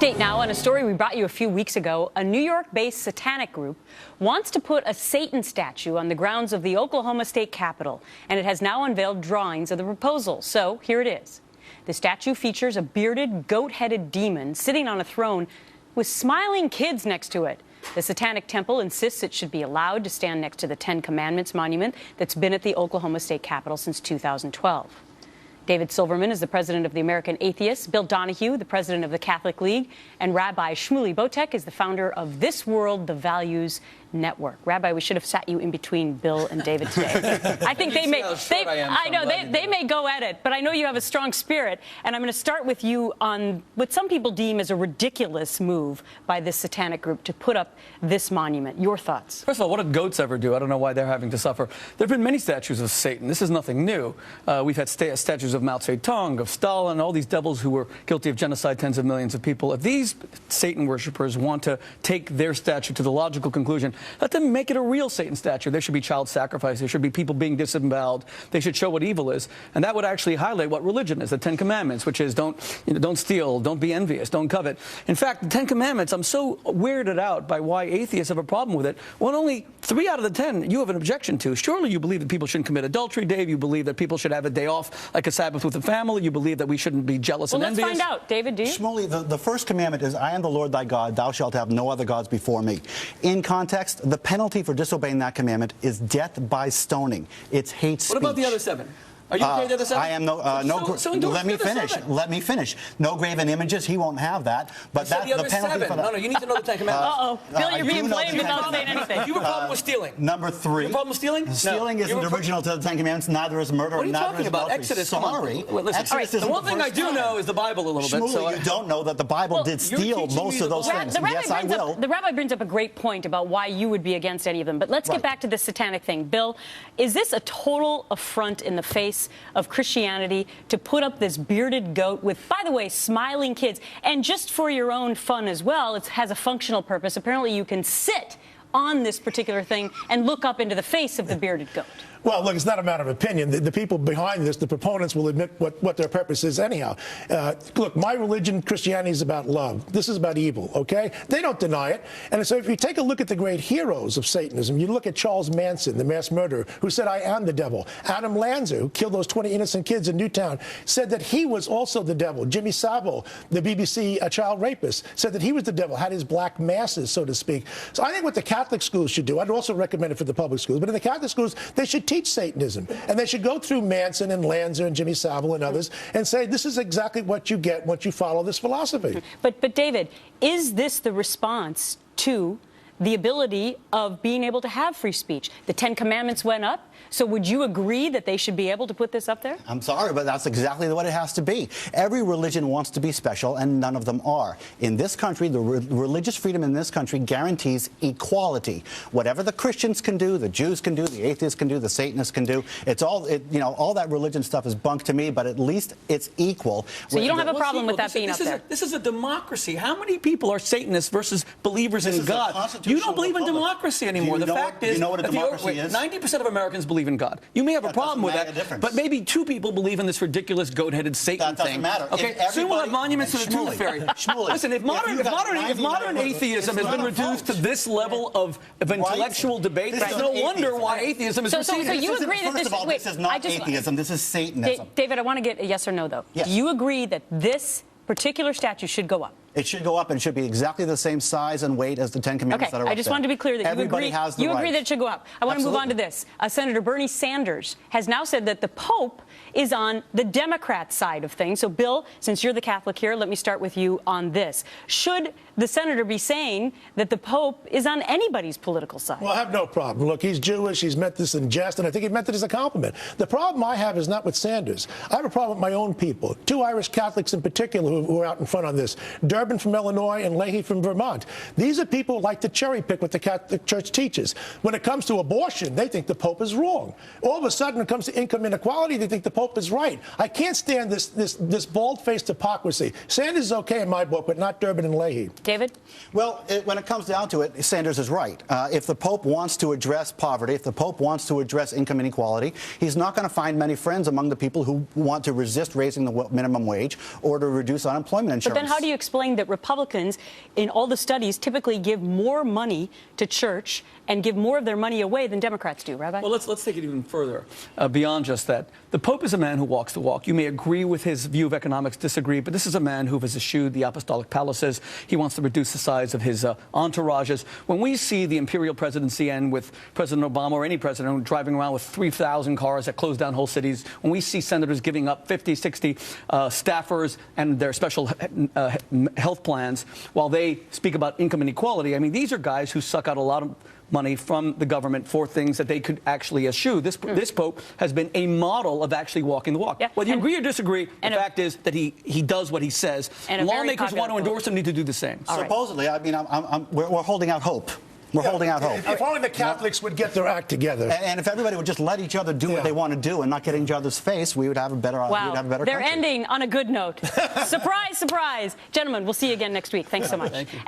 Update now on a story we brought you a few weeks ago. A New York-based satanic group wants to put a Satan statue on the grounds of the Oklahoma State Capitol, and it has now unveiled drawings of the proposal. So here it is. The statue features a bearded, goat-headed demon sitting on a throne with smiling kids next to it. The Satanic Temple insists it should be allowed to stand next to the Ten Commandments monument that's been at the Oklahoma State Capitol since 2012. David Silverman is the president of the American Atheists, Bill Donahue, the president of the Catholic League, and Rabbi Shmuley Botek is the founder of This World, the Values Network. Rabbi, we should have sat you in between Bill and David today. I think they may go at it, but I know you have a strong spirit, and I'm going to start with you on what some people deem as a ridiculous move by this satanic group to put up this monument. Your thoughts? First of all, what did goats ever do? I don't know why they're having to suffer. There have been many statues of Satan. This is nothing new. We've had statues of Mao Zedong, of Stalin, all these devils who were guilty of genocide, tens of millions of people. If these Satan worshippers want to take their statue to the logical conclusion, let them make it a real Satan statue. There should be child sacrifice. There should be people being disemboweled. They should show what evil is. And that would actually highlight what religion is, the Ten Commandments, which is don't steal, don't be envious, don't covet. In fact, the Ten Commandments, I'm so weirded out by why atheists have a problem with it. When only 3 out of the 10 you have an objection to. Surely you believe that people shouldn't commit adultery, Dave. You believe that people should have a day off, like a Sabbath with the family. You believe that we shouldn't be jealous and envious. Well, let's find out. David, do you? Shmuley, the first commandment is, I am the Lord thy God, thou shalt have no other gods before me. In context, the penalty for disobeying that commandment is death by stoning. It's hate speech. What about the other 7? Are you okay with the other 7? I am let me finish. No graven images. He won't have that. But that's the penalty for that. No, you need to know the Ten Commandments. Uh-oh. Bill, you're being blamed without saying anything. You have a problem with stealing. Number 3. You have a problem with stealing? Stealing isn't original to the Ten Commandments. Neither is murder. What are you talking about? Exodus. Sorry. Listen, the one thing I do know is the Bible a little bit. Shmuley, you don't know that the Bible did steal most of those things. Yes, I will. The rabbi brings up a great point about why you would be against any of them. But let's get back to this satanic thing. Bill, is this a total affront in the face of Christianity to put up this bearded goat with, by the way, smiling kids? And just for your own fun as well, it has a functional purpose. Apparently you can sit on this particular thing and look up into the face of the bearded goat. Well, look, it's not a matter of opinion. The people behind this, the proponents, will admit what their purpose is anyhow. Look, my religion, Christianity, is about love. This is about evil, okay? They don't deny it. And so if you take a look at the great heroes of Satanism, you look at Charles Manson, the mass murderer, who said, I am the devil. Adam Lanza, who killed those 20 innocent kids in Newtown, said that he was also the devil. Jimmy Savile, the BBC child rapist, said that he was the devil, had his black masses, so to speak. So I think what the Catholic schools should do, I'd also recommend it for the public schools, but in the Catholic schools, they should teach Satanism. And they should go through Manson and Lanza and Jimmy Savile and others and say, this is exactly what you get once you follow this philosophy. But David, is this the response to the ability of being able to have free speech? The Ten Commandments went up. So would you agree that they should be able to put this up there? I'm sorry, but that's exactly what it has to be. Every religion wants to be special, and none of them are. In this country, the religious freedom in this country guarantees equality. Whatever the Christians can do, the Jews can do, the atheists can do, the Satanists can do, it's all, all that religion stuff is bunk to me, but at least it's equal. So you don't have a problem with that being up there? This is a democracy. How many people are Satanists versus believers in God? You don't believe in democracy anymore. The fact is, 90% of Americans believe in God. You may have a problem with that, but maybe 2 people believe in this ridiculous goat-headed Satan thing. That doesn't matter. Okay, soon we'll have monuments to the Tooth Fairy. Listen, if modern atheism has been reduced to this level of intellectual debate, there's no wonder why atheism is receding. So you agree that this is not atheism, this is Satanism. David, I want to get a yes or no, though. Yes. Do you agree that this particular statue should go up? It should go up and should be exactly the same size and weight as the Ten Commandments that are up there. I just wanted to be clear that everybody has the you right. agree that it should go up. I want to move on to this. Senator Bernie Sanders has now said that the Pope is on the Democrat side of things. So, Bill, since you're the Catholic here, let me start with you on this. Should the senator be saying that the Pope is on anybody's political side? Well, I have no problem. Look, he's Jewish. He's meant this in jest, and I think he meant it as a compliment. The problem I have is not with Sanders. I have a problem with my own people, 2 Irish Catholics in particular who are out in front on this. Durbin from Illinois and Leahy from Vermont. These are people who like to cherry pick what the Catholic Church teaches. When it comes to abortion, they think the Pope is wrong. All of a sudden, when it comes to income inequality, they think the Pope is right. I can't stand this bald-faced hypocrisy. Sanders is okay in my book, but not Durbin and Leahy. David? Well, when it comes down to it, Sanders is right. If the Pope wants to address poverty, if the Pope wants to address income inequality, he's not going to find many friends among the people who want to resist raising the minimum wage or to reduce unemployment insurance. But then how do you explain showing that Republicans, in all the studies, typically give more money to church and give more of their money away than Democrats do, Rabbi? Well, let's take it even further, beyond just that. The Pope is a man who walks the walk. You may agree with his view of economics, disagree, but this is a man who has eschewed the apostolic palaces. He wants to reduce the size of his entourages. When we see the imperial presidency end with President Obama or any president driving around with 3,000 cars that close down whole cities, when we see senators giving up 50, 60 staffers and their special health plans while they speak about income inequality, I mean, these are guys who suck out a lot of money from the government for things that they could actually eschew. This Pope has been a model of actually walking the walk. Yeah. Whether you agree or disagree, the fact is that he does what he says. Lawmakers want to endorse him, need to do the same. Supposedly, I mean, we're holding out hope. We're holding out hope. If only the Catholics would get their act together. And if everybody would just let each other do what they want to do and not get in each other's face, we would have a better They're country. ending on a good note. Surprise, surprise. Gentlemen, we'll see you again next week. Thanks so much. Thank you.